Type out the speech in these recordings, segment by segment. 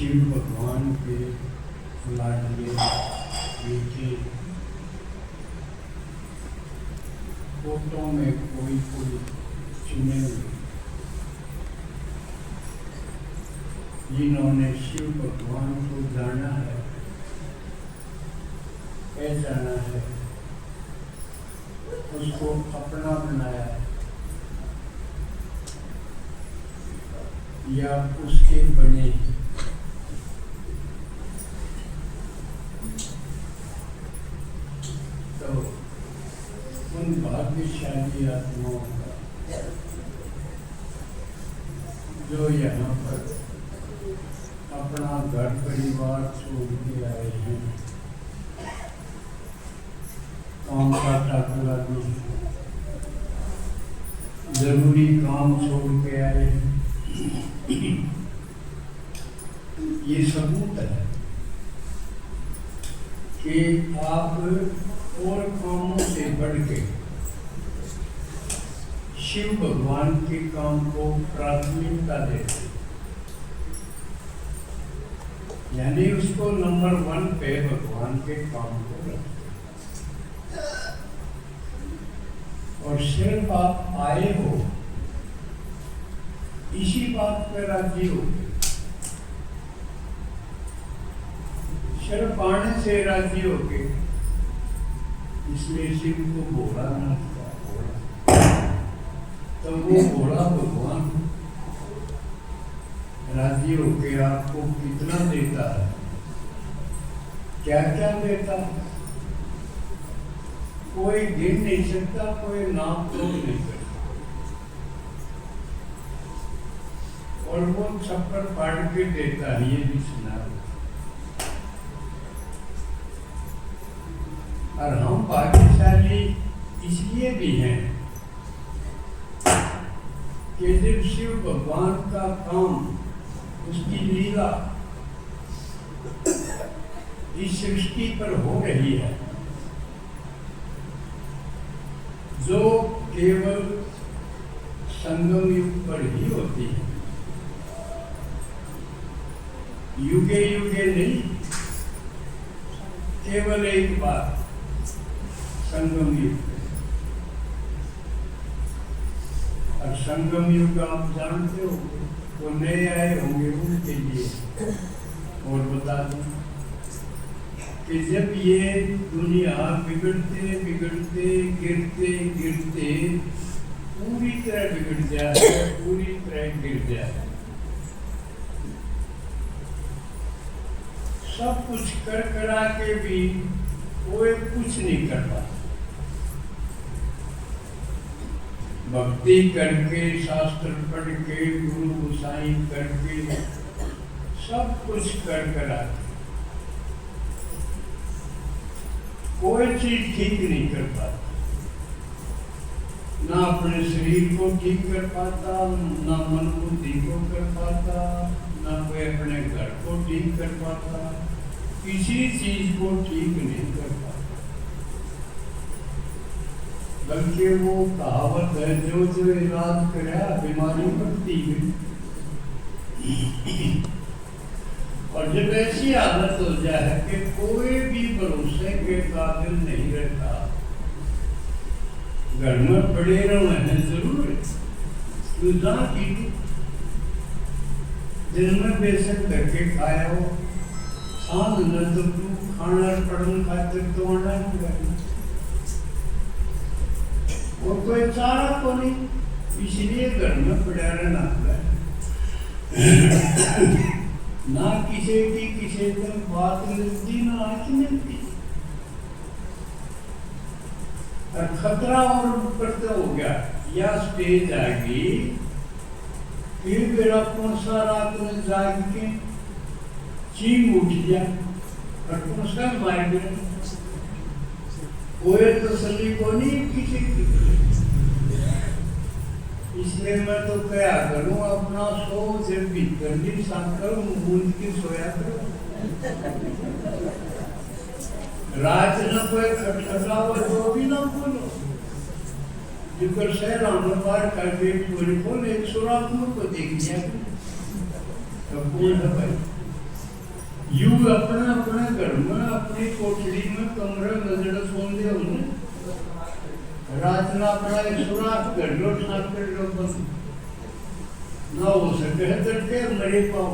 शिव भगवान के लाडले बेटे कोटों में कोई कोई चुने हुए जिन्होंने शिव भगवान को जाना है, जाना है, उसको अपना बनाया है या उसके बने, तो उन भाग्यशाली आत्माओं का जो यहाँ पर अपना घर परिवार छोड़ के आए हैं, काम का टाकला में जरूरी काम छोड़ के आए हैं, ये सबूत है कि आप और कामों से बढ़ के शिव भगवान के काम को प्राथमिकता देते, यानी उसको नंबर 1 पे भगवान के काम को रखते। और सिर्फ आप आए हो इसी बात पर राजी हो, सिर्फ आने से राजी हो के, इसलिए शिव को घोड़ा ना तो वो घोड़ा भगवान राजी होके आपको कितना देता है, क्या क्या देता है, कोई गिन नहीं सकता, कोई नाम तो नहीं सकता। और वो छप्पर फाड़ के देता है, ये भी सुना। और हम भाग्यशाली इसलिए भी हैं कि जब शिव भगवान का काम, उसकी लीला इस सृष्टि पर हो रही है, जो केवल संगम युग पर ही होती है, युगे युगे नहीं, केवल एक बार संगम युग। और संगम युग आप जानते हो, वो नए आए होंगे उनके लिए और बता दूं कि जब ये दुनिया बिगड़ते बिगड़ते गिरते गिरते पूरी तरह बिगड़ जाए, पूरी तरह गिर जाए, सब कुछ कर करा के भी कोई कुछ नहीं कर पाता। भक्ति करके, शास्त्र पढ़ के, गुरु गोसाई करके, सब कुछ कर करा कोई चीज ठीक नहीं कर पाता, ना अपने शरीर को ठीक कर पाता, ना मन बुद्धि को कर पाता, ना कोई अपने घर को ठीक कर पाता, किसी चीज को ठीक नहीं कर पाता। बल्कि वो कहावत है, जो जो इलाज कराया बीमारी बढ़ती गई। और जब ऐसी आदत हो जाए कि कोई भी भरोसे के काबिल नहीं रहता, घर में पड़े रहना जरूर है, की दिन में बेशक धक्के खाया हो, सांझ न तो तू खाना पढ़ने खातिर तो आना ही, और कोई चारा को नहीं, इसलिए घर में पड़ा रहना है। ना किसी की किसी को बात मिलती, ना आँच मिलती, और खतरा और बढ़ता हो गया, या स्टेज आ गई, फिर मेरा कौन सा रात में जाग के चीम उठ गया और कौन सा मार गया, कोई तसल्ली को नहीं किसी की। इसलिए मैं तो क्या करूं, अपना सो जब भीतर भी सांकर मूंद की सोया करूं, रात न कोई खटखटाओ तो भी ना बोलो, जिकर शहर हमने बाहर कर के पूरे खोल एक सुराख को देख लिया तो कौन है भाई, यू अपना अपना घर में अपनी कोठड़ी में कमरे नजर सोन दे रात ना अपना एक सुराख कर लो साफ कर लो बस ना हो सके तड़के मरे पाओ।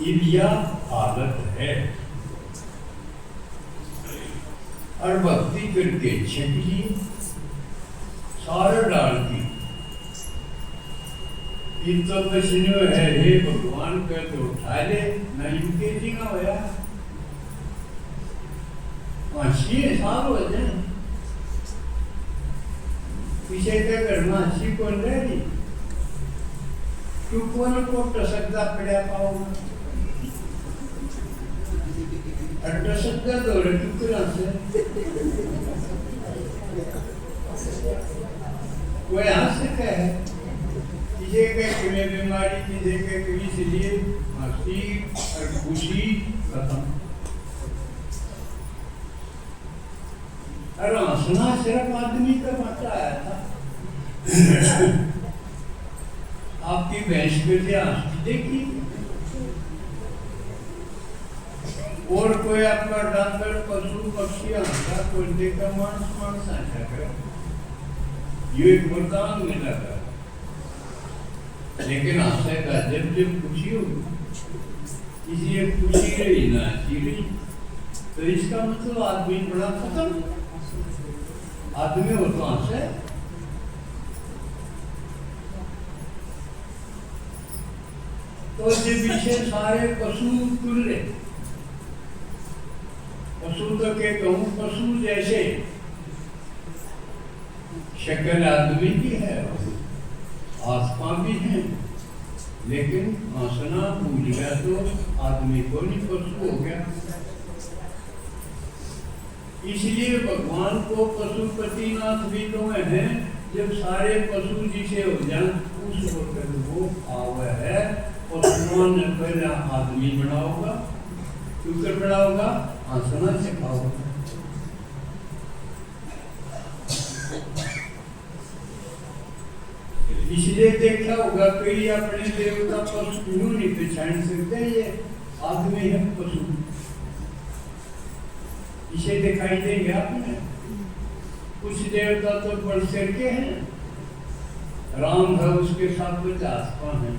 यह हालत है और भक्ति करके छकली सारा डाल दी। तो पसीनो है हे भगवान का तो उठा ले ना इनके जी ना होया हंसी साल हो जाए पीछे क्या करना हंसी कौन रही तू कौन को टसकता पड़ा पाओगा और टसकता दौड़े टुकड़ा से कोई हंस सका है किसी के किसी बीमारी किसी के इसलिए हंसी और खुशी खत्म। और हंसना सिर्फ आदमी का बच्चा आया था। आपकी भैंस के लिए हंसती देखी और कोई आपका डांगर पशु पक्षी हंसा कोई देखा मानस मानस हंसा कर ये एक वरदान मिला था। लेकिन हंसेगा जब जब खुशी होगी इसलिए खुशी रही ना हंसी रही तो इसका मतलब आदमी बड़ा खत्म आदमी हो तो हंसे। तो ये पीछे सारे पशु तुल्य पशु तो के कहूँ पशु जैसे शक्ल आदमी की है आत्मा भी है लेकिन हंसना भूल गया तो आदमी को नहीं पशु हो गया। इसलिए भगवान को पशुपतिनाथ भी तो हैं जब सारे पशु जिसे हो जाए उस वक्त वो आवे है पशुओं ने पहले आदमी बनाओगा क्यों बनाओगा हंसना सिखाओगा। इसलिए देखा होगा कई अपने देवता पशु क्यों नहीं पहचान सकते ये आदमी है पशु इसे दिखाई देंगे आपने। कुछ देवता तो बड़ सिर के हैं राम है उसके साथ 50 पांव है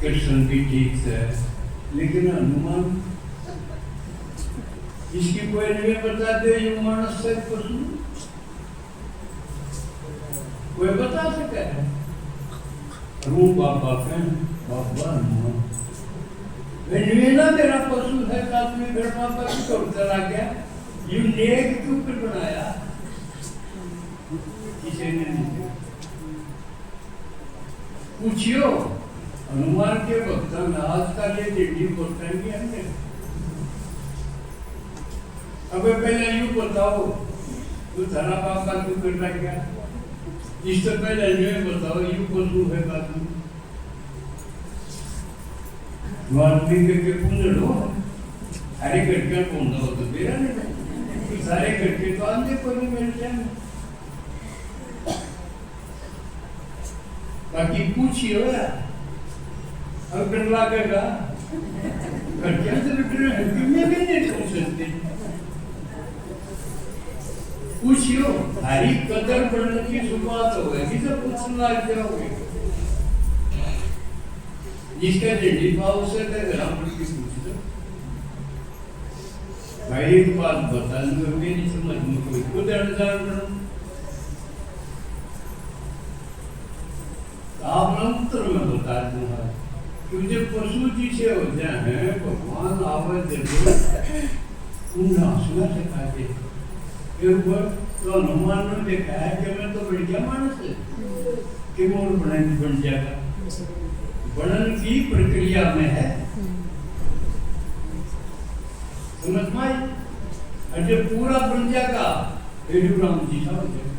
कृष्ण भी ठीक से लेकिन हनुमान इसकी कोई नहीं बता दे ये मानस से पशु कोई बता सके रूप बाबा के बाबा ना मेरा पशु है आदमी घर पापा की तो चला गया यू नेक के ऊपर बनाया किसी ने नहीं पूछियो हनुमान के भक्तों ने आज का ये दिल्ली बोलते हैं हमने अब पहले यू बताओ तू धरा बाबा क्यों कर रहा क्या इससे पहले ये बताओ यू पशु है बात वाल्मीकि करके पूछ लो अरे करके पूछ दो तो मेरा नहीं सारे करके तो आंधे को नहीं मिलते हैं बाकी पूछिए अब डर लगेगा करके से डर है कि मैं भी नहीं पूछ सकते पूछियो हरी कदर बढ़ने की शुरुआत हो गई जब पूछना लग जाओगे जिसका जल्दी पाव से ग्राम की पूछ दो भाई एक बात बता दूं मेरी समझ में कोई खुद अनजान आप ना उत्तर में बता दूंगा क्योंकि पशु जी से हो जाए भगवान आवाज जरूर उन्हें हंसना सिखाते तो हनुमान ने देखा है कि मैं तो बढ़िया मानस है कि मोर बन जाएगा बनन की प्रक्रिया में है समझ में आई जब पूरा बन जाएगा फिर राम जी का हो जाएगा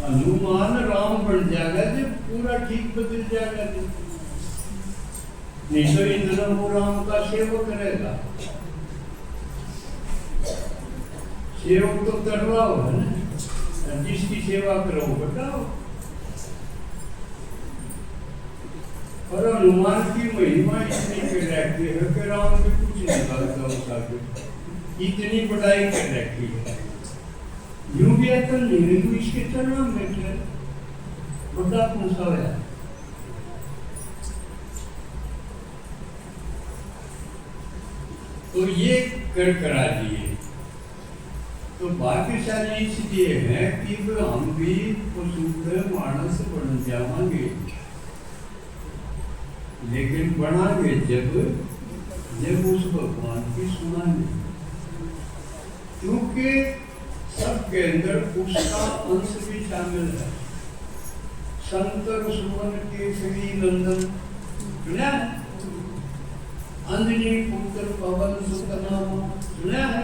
हनुमान राम बन जाएगा जब पूरा ठीक बदल जाएगा नहीं तो इतना वो राम का सेवक रहेगा सेवक तो करवाओ है ना जिसकी सेवा करो बताओ और हनुमान की महिमा इतनी कर रखी है कि राम भी कुछ नहीं करता उसका, इतनी पढ़ाई कर रखी है। यूं भी अकल नहीं है, इसके चरणों में बड़ा पूछा है। तो ये कर करा दिए। तो भाग्यशाली इसलिए है कि हम भी पशु मानस बन जाएंगे, लेकिन बनाएंगे जब उस भगवान की सुनाएंगे, क्योंकि सबके अंदर उसका अंश भी शामिल है। शंकर सुमन केसरी नंदन, सुना है? अंजनी पुत्र पवन सुत नाम, सुना है?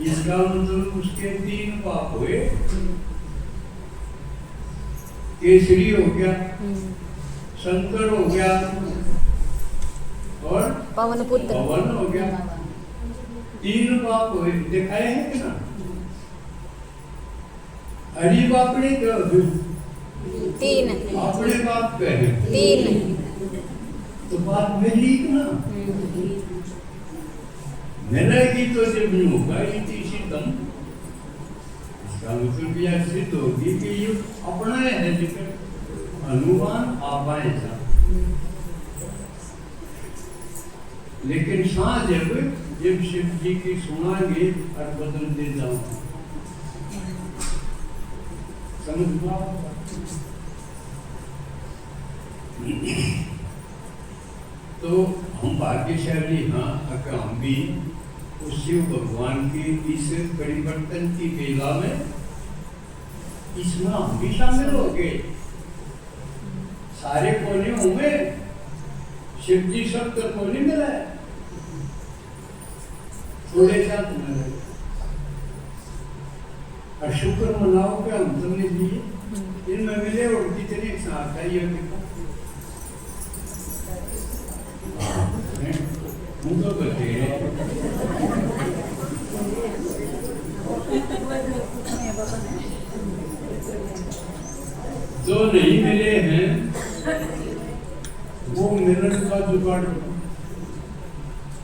इसका मतलब उसके 3 बाप हुए। केसरी हो गया, शंकर हो गया और पवन पुत्र पवन हो गया। 3 बाप हुए, दिखाए हैं कि ना? हरी बाप ने क्या 3 अपने बाप कहे 3 तो बात मेरी ना मिलेगी तो जब नहीं होगा ये तीसरी दम। इसका मतलब यह सिद्ध होगी कि ये अपना है जिक्र अनुमान आपाए था, लेकिन शाह जब शिव जी की सुनाएंगे और बदल दे जाओ, समझ पाओ? तो हम भाग्यशाली हाँ, हम भी उस शिव भगवान के इस परिवर्तन की बेला में इसमें हम भी शामिल हो गए। सारे कोने होंगे, शिव जी सब तो कोने मिला है, थोड़े साथ मिले। और शुक्र मनाओ कि हम तुमने दिए, इनमें मिले और कितने साथ है ये देखो। मुझे बचे जो नहीं मिले हैं वो मिलन का जुगाड़,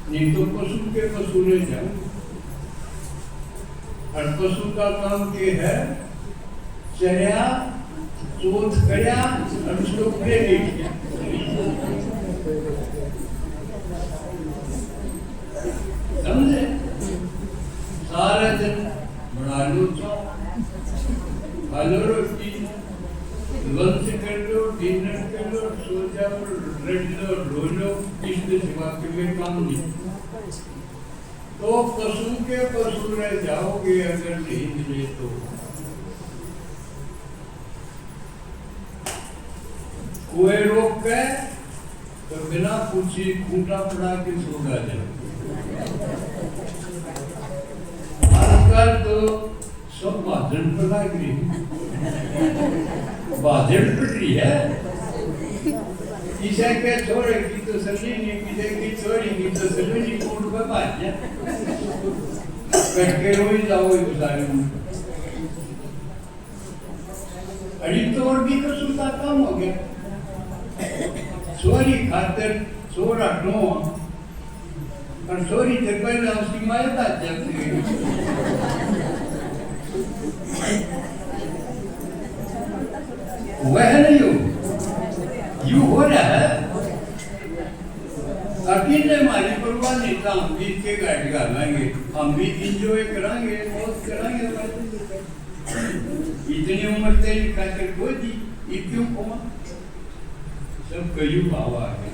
नहीं तो पशु के पशु ले जाओ। और पशु का काम क्या है? चर्या चोट करया और उसको पूरे नहीं किया। समझे? सारे दिन बना लो, खा लो रोटी, लंच कर लो, डिनर कर लो, सो जाओ, रेड लो, रो लो, इसके सिवा कोई काम नहीं। तो पशु के पशु रह जाओगे अगर नहीं मिले तो। कोई रोक के तो बिना पूछे खूंटा पड़ा के सोगा जाए। आजकल तो सब भाजन पर लग रही, भाजन पड़ रही है। किसी के छोरे की तो सली नहीं, किसी की छोरी की तो सली नहीं, कोट पे भाज करके रोई जाओ गुजारे में। अड़ी तो और भी तो सुनता काम हो गया। छोरी खातर छोरा नो और छोरी से पहले उसकी मायता चलती है। वह नहीं हो, यू हो रहा है। अकेले हमारी परवाह नहीं था, हम भी इसके गाइड कराएंगे, हम भी इंजॉय कराएंगे, मौज कराएंगे। इतनी उम्र तेरी खातिर कोई थी, इतनी उम्र सब कई भाव आ गए।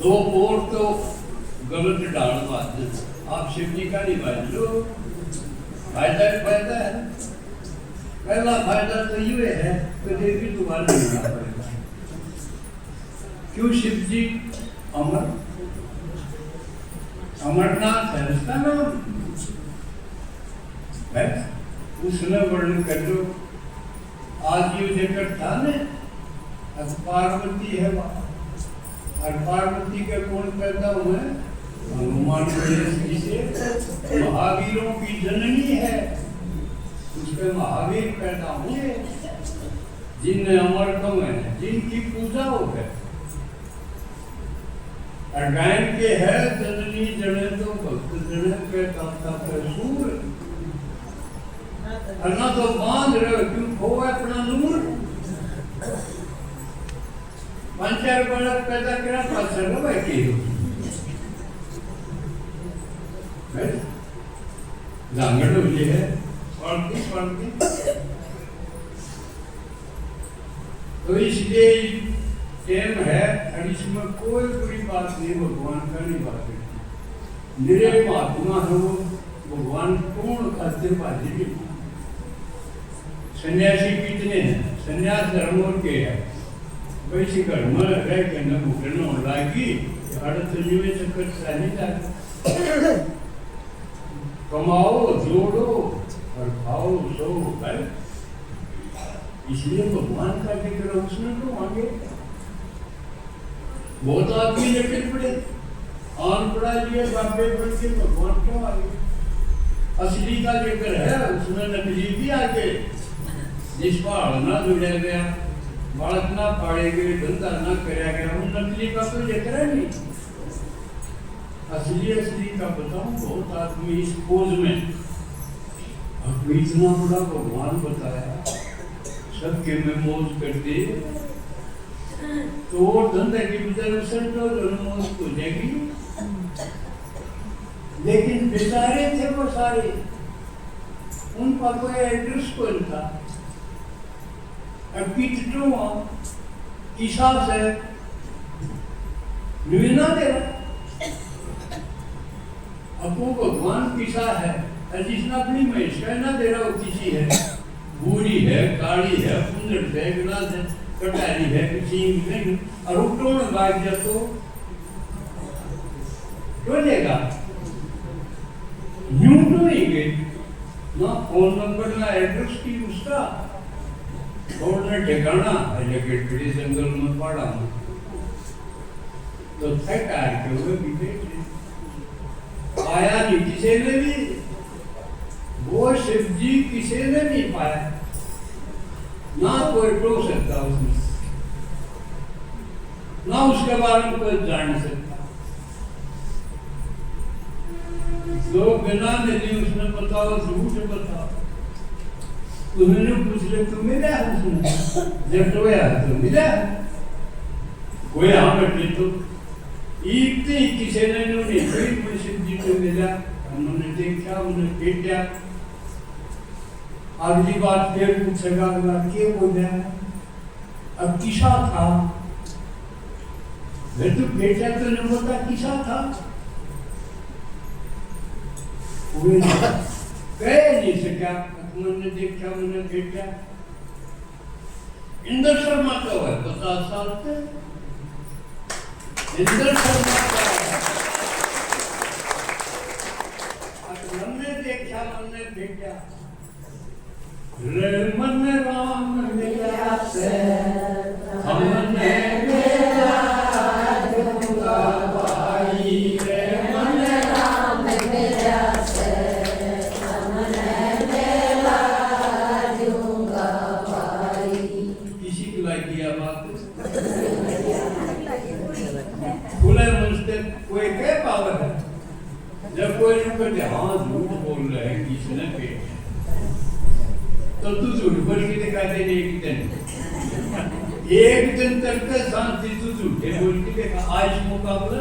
तो और तो गलत डाल बात है। आप शिव जी का नहीं बात लो, फायदा ही फायदा है। पहला फायदा तो ये है कि देवी दोबारा नहीं पड़ेगा। क्यों? शिव जी अमर, अमरनाथ है उसका नाम, उसने वर्णन कर लो। आज ये जगत था न, पार्वती है, और पार्वती के कौन पैदा हुए? हनुमान जी से। महावीरों की जननी है, उसके महावीर पैदा हुए जिनने अमरतम है, जिनकी पूजा हो गए। गायन के है जननी जने तो भक्त जने के ताता के सूर, अन्ना तो बांध रहे क्यों खोए अपना नूर। पंचार बालक पैदा करा पाचर का बैठी हो जांगड़ हुई है पढ़ती। तो इसलिए टाइम है और इसमें कोई बुरी बात नहीं, भगवान का नहीं बात करती। निरे महात्मा है वो भगवान पूर्ण खातिर बाजी। सन्यासी कितने हैं? सन्यास धर्म और के है वैसे घर में रह के न भूखना लागी अर्थ जीवे चक्कर सानी जाए। कमाओ जोड़ो और खाओ सो कर, इसलिए भगवान का जिक्र उसने तो मांगे। बहुत आदमी लेकिन पड़े आन पड़ा लिए बापे पड़ के भगवान क्यों आगे? असली का जिक्र है उसमें नकली भी आगे। जिस पहाड़ ना जुड़ा गया, बालक ना पाड़े गए, धंधा ना कराया गया, उन नकली का तो जिक्र है नहीं। असली का बताऊं, बहुत आदमी इस खोज में आपको इतना बड़ा भगवान बताया, सबके में मौज करते तो और धंधे की वजह से मौज हो जाएगी। लेकिन बेचारे थे वो सारे, उनका कोई एड्रेस कोई था। अब कितनों किसा से निवेदन दे रहा अपो भगवान किसा है, जिसने अपनी महिष का ना दे रहा किसी है, बूढ़ी है, काली है, कुंदर है, गिलास है, कटारी है, किसी नहीं और उठों बाग जा तो देगा यूं तो नहीं गए ना फोन नंबर ना एड्रेस की उसका और ना ठिकाना लेकिन बड़े जंगल में पड़ा तो थक के हुए भी आया नहीं किसी ने भी, वो शिव जी किसी ने नहीं पाया, ना कोई टो सकता उसमें, ना उसके बारे में कोई जान सकता। जो बिना मिली उसने बताओ, झूठ बताओ, उन्होंने पूछ ले तुम मिला उसने जब टोया तो मिला कोई हाँ बैठे तो इतने किसी ने नहीं कोई शिव जी को मिला, उन्होंने देखा, उन्होंने बेटा अगली बात फिर पूछेगा क्या बोला अब किसा था, मैं तो बेटा तो नहीं बोलता किसा था, कह नहीं सका, उन्होंने देखा, उन्होंने बेटा। इंद्र शर्मा का है 50 साल से, इंद्र शर्मा का हमने देखा, हमने देखा रे मन राम मिला से हमने मेरा दूंगा भाई, रे मन राम मिला से हमने मेरा दूंगा भाई। किसी की लाइक किया बात खुले मन से कोई क्या पावर है, जब कोई नहीं कहते हाँ झूठ बोल रहे हैं किसने पेट तो तू झूठ बोल के दिखा दे एक दिन तक का शांति तू झूठे बोल के देखा। आज मुकाबला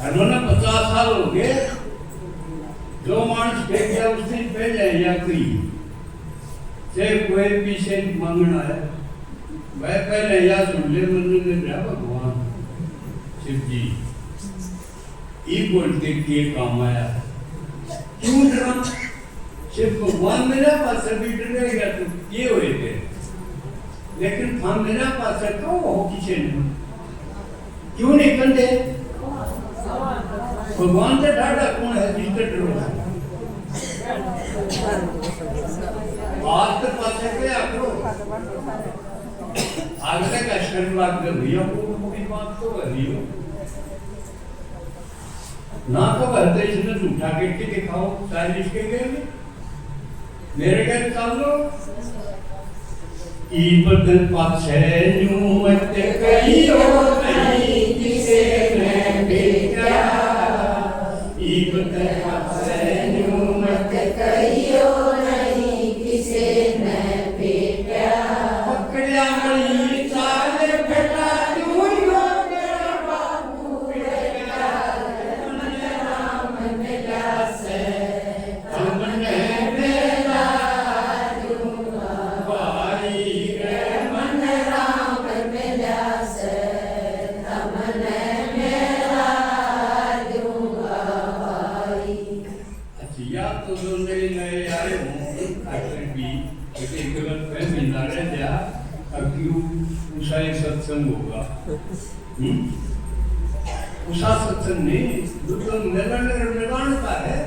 उन्होंने 50 साल हो गए, जो मानस फेंक गया उस दिन पहले या कोई चाहे कोई पीछे मांगना है वह पहले या सुन ले मन में भगवान शिव जी ये बोलते के काम आया क्यों डरा सिर्फ भगवान मेरा पास भी डरेगा तो ये हुए थे, लेकिन हम मेरा पास तो हो किसी ने क्यों नहीं कंधे भगवान से ढाढ़ा कौन है जिससे डरो आज तक पास के आकरो आज तक आशीर्वाद कर भैया को मुझे बात तो कर रही हो ना, कब हरते इसने झूठा के दिखाओ 40 के गए मेरे घर चलो इबत पाछे न्यू मत कहियो नहीं किसे ने बेटा इबत पाछे न्यू मत कहियो नहीं किसे ने बेटा पकड़िया गई चाल बेटा न्यू यो तेरा बाबू बेटा मन राम मिला से हमने सत्संग होगा उषा सत्संग नहीं तो निर्वाण का है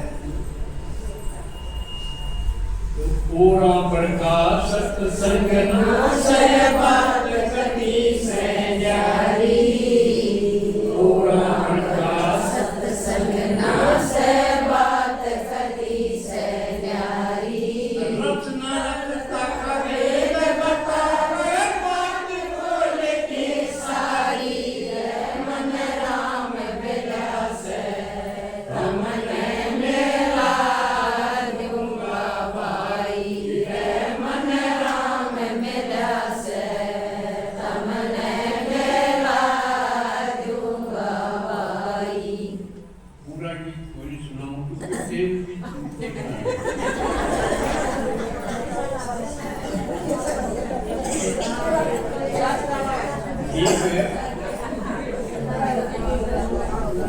तो ओरा प्रकाश सत्संग नाशय बात कति से जारी ओरा प्रकाश सत्संग नाशय बात कति से जारी रचना रचता करे बता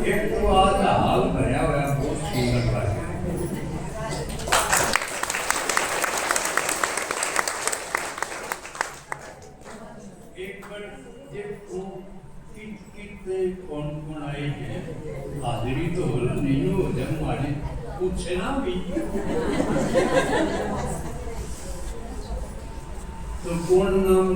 एक तो आधा हाल भरया हुआ बहुत सुंदर बात है एक बार देखो कितने कौन आए हैं हाजिरी तो होला नहीं हो जब हमारी पूछे ना भी तो कौन नाम